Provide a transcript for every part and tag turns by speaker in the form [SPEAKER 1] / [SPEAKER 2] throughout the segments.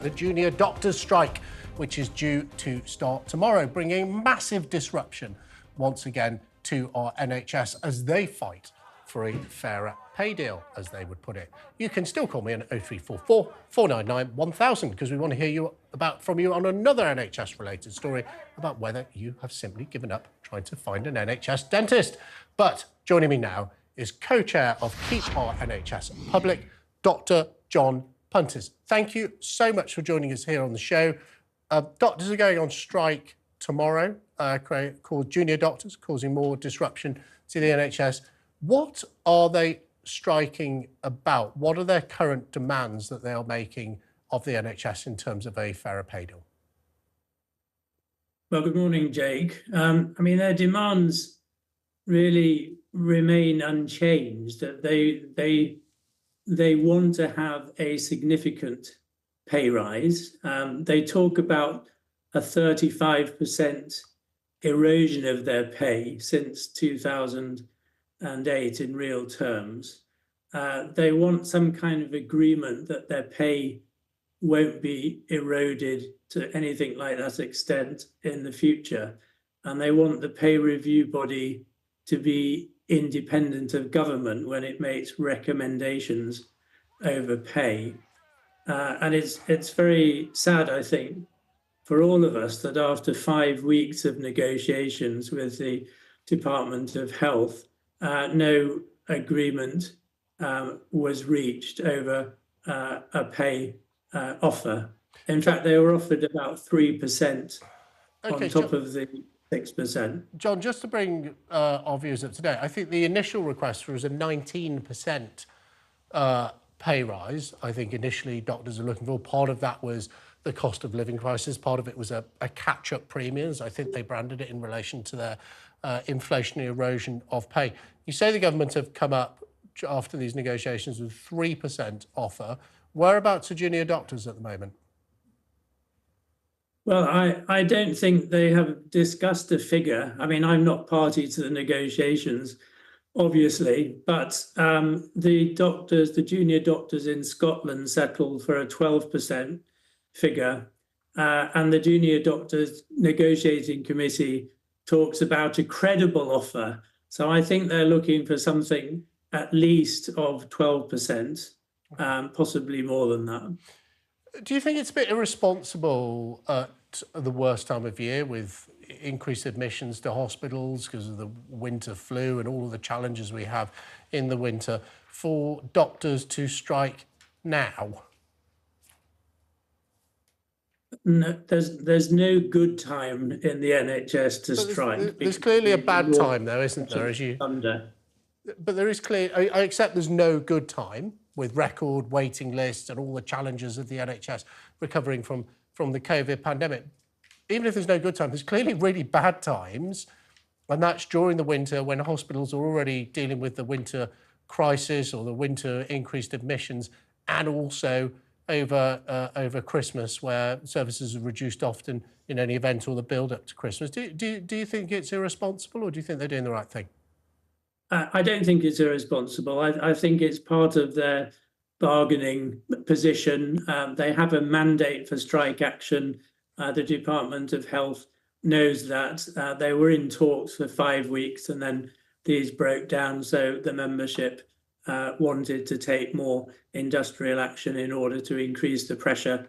[SPEAKER 1] The junior doctors' strike, which is due to start tomorrow, bringing massive disruption once again to our NHS as they fight for a fairer pay deal, as they would put it. You can still call me on 0344 499 1000 because we want to hear from you on another NHS-related story about whether you have simply given up trying to find an NHS dentist. But joining me now is co-chair of Keep Our NHS Public, Dr John Puntis. Thank you so much for joining us here on the show. Doctors are going on strike tomorrow, called junior doctors, causing more disruption to the NHS. What are they striking about? What are their current demands that they are making of the NHS in terms of a fairer pay deal?
[SPEAKER 2] Well, good morning, Jake. Their demands really remain unchanged. They want to have a significant pay rise. They talk about a 35% erosion of their pay since 2008 in real terms. They want some kind of agreement that their pay won't be eroded to anything like that extent in the future. And they want the pay review body to be independent of government when it makes recommendations over pay. And it's very sad, I think, for all of us that after 5 weeks of negotiations with the Department of Health, no agreement was reached over a pay offer. In fact, they were offered about 3% on top of the 6%.
[SPEAKER 1] John, just to bring our views up to date, I think the initial request was a 19% pay rise. I think initially doctors are looking for. Part of that was the cost of living crisis. Part of it was a catch-up premiums. I think they branded it in relation to their inflationary erosion of pay. You say the government have come up after these negotiations with 3% offer. Whereabouts are junior doctors at the moment?
[SPEAKER 2] Well, I don't think they have discussed a figure. I mean, I'm not party to the negotiations, obviously, but the junior doctors in Scotland settled for a 12% figure, and the junior doctors negotiating committee talks about a credible offer. So I think they're looking for something at least of 12%, possibly more than that.
[SPEAKER 1] Do you think it's a bit irresponsible at the worst time of year with increased admissions to hospitals because of the winter flu and all of the challenges we have in the winter for doctors to strike now?
[SPEAKER 2] No, there's no good time in the NHS to strike.
[SPEAKER 1] There's clearly a bad time, though, isn't there? But there is clear. I accept there's no good time with record waiting lists and all the challenges of the NHS recovering from the COVID pandemic. Even if there's no good time, there's clearly really bad times, and that's during the winter when hospitals are already dealing with the winter crisis or the winter increased admissions, and also over Christmas where services are reduced often in any event or the build-up to Christmas. Do you think it's irresponsible, or do you think they're doing the right thing?
[SPEAKER 2] I don't think it's irresponsible. I think it's part of their bargaining position. They have a mandate for strike action. The Department of Health knows that. They were in talks for 5 weeks and then these broke down. So the membership wanted to take more industrial action in order to increase the pressure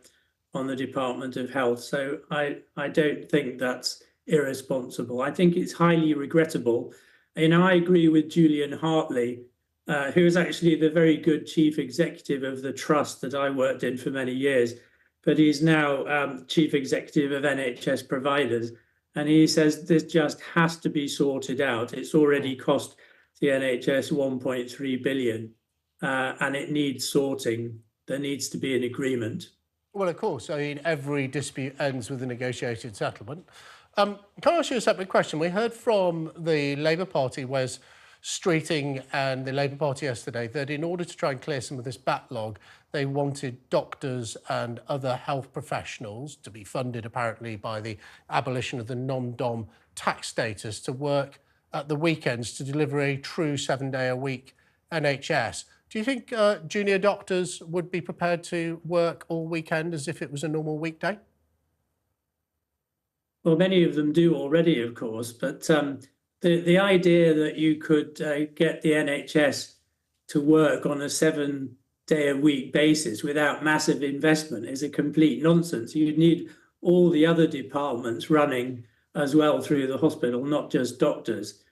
[SPEAKER 2] on the Department of Health. So I don't think that's irresponsible. I think it's highly regrettable. I agree with Julian Hartley, who is actually the very good chief executive of the trust that I worked in for many years, but he's now chief executive of NHS providers. And he says this just has to be sorted out. It's already cost the NHS 1.3 billion, and it needs sorting. There needs to be an agreement.
[SPEAKER 1] Well, of course. I mean, every dispute ends with a negotiated settlement. Can I ask you a separate question? We heard from the Labour Party, Wes Streeting, and the Labour Party yesterday that in order to try and clear some of this backlog, they wanted doctors and other health professionals to be funded, apparently, by the abolition of the non-dom tax status to work at the weekends to deliver a true 7-day-a-week NHS. Do you think junior doctors would be prepared to work all weekend as if it was a normal weekday?
[SPEAKER 2] Well, many of them do already, of course, but the idea that you could get the NHS to work on a 7-day-a-week basis without massive investment is a complete nonsense. You'd need all the other departments running as well through the hospital, not just doctors.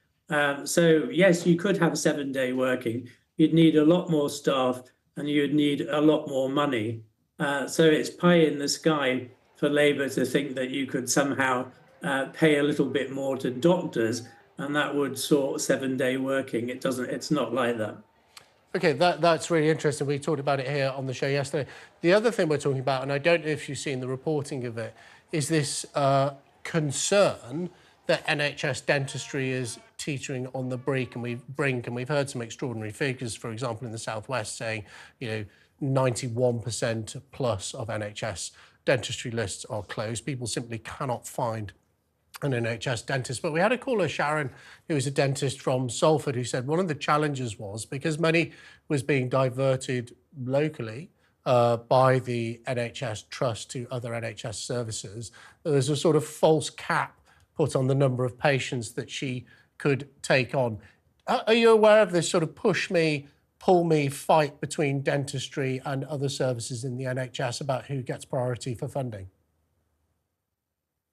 [SPEAKER 2] So yes, you could have 7-day working. You'd need a lot more staff and you'd need a lot more money. So it's pie in the sky for Labour to think that you could somehow pay a little bit more to doctors and that would sort 7-day working. It doesn't, it's not like that.
[SPEAKER 1] Okay, that's really interesting. We talked about it here on the show yesterday. The other thing we're talking about, and I don't know if you've seen the reporting of it, is this concern that NHS dentistry is teetering on the brink, and we've heard some extraordinary figures, for example, in the Southwest saying, 91% plus of NHS dentistry lists are closed. People simply cannot find an NHS dentist. But we had a caller, Sharon, who is a dentist from Salford, who said one of the challenges was because money was being diverted locally by the NHS Trust to other NHS services, there was a sort of false cap put on the number of patients that she could take on. Are you aware of this sort of push me, pull me fight between dentistry and other services in the NHS about who gets priority for funding?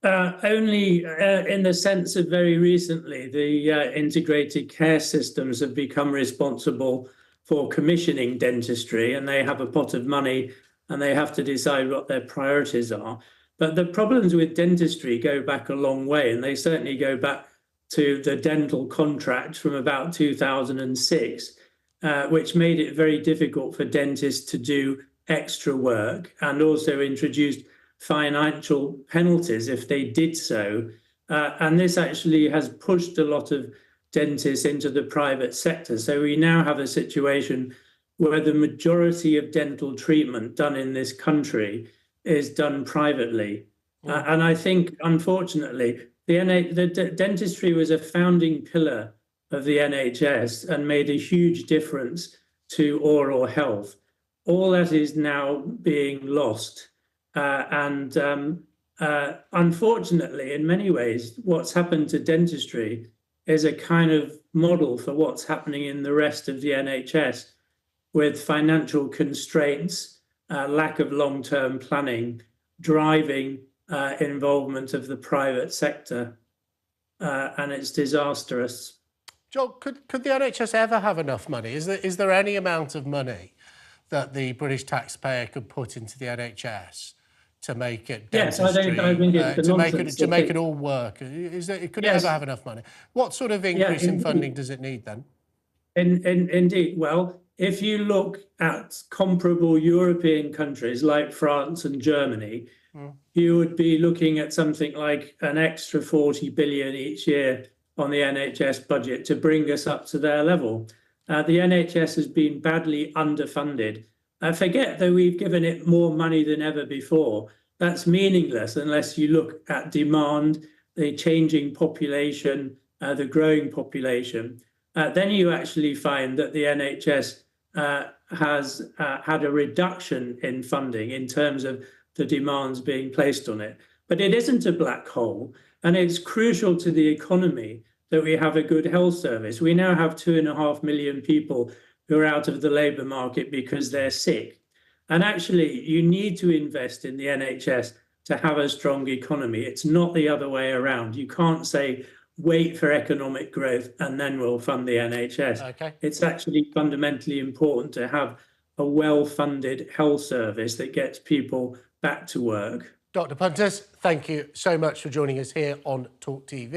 [SPEAKER 2] Only in the sense of very recently, the integrated care systems have become responsible for commissioning dentistry, and they have a pot of money and they have to decide what their priorities are. But the problems with dentistry go back a long way, and they certainly go back to the dental contract from about 2006, which made it very difficult for dentists to do extra work and also introduced financial penalties if they did so. And this actually has pushed a lot of dentists into the private sector. So we now have a situation where the majority of dental treatment done in this country is done privately. And I think, unfortunately, the dentistry was a founding pillar of the NHS and made a huge difference to oral health. All that is now being lost. Unfortunately, in many ways, what's happened to dentistry is a kind of model for what's happening in the rest of the NHS, with financial constraints, lack of long-term planning, driving involvement of the private sector, and it's disastrous.
[SPEAKER 1] John, could the NHS ever have enough money? Is there any amount of money that the British taxpayer could put into the NHS to make it dentistry,
[SPEAKER 2] yes, I think it's
[SPEAKER 1] to make it all work? Could it ever have enough money? What sort of increase in funding does it need then?
[SPEAKER 2] Indeed. Well, if you look at comparable European countries like France and Germany, you would be looking at something like an extra 40 billion each year on the NHS budget to bring us up to their level. The NHS has been badly underfunded. Forget that we've given it more money than ever before. That's meaningless unless you look at demand, the changing population, the growing population. Then you actually find that the NHS has had a reduction in funding in terms of the demands being placed on it. But it isn't a black hole, and it's crucial to the economy that we have a good health service. We now have 2.5 million people who are out of the labour market because they're sick. And actually, you need to invest in the NHS to have a strong economy. It's not the other way around. You can't say, wait for economic growth and then we'll fund the NHS.
[SPEAKER 1] Okay.
[SPEAKER 2] It's actually fundamentally important to have a well-funded health service that gets people back to work.
[SPEAKER 1] Dr. Puntis, thank you so much for joining us here on TalkTV.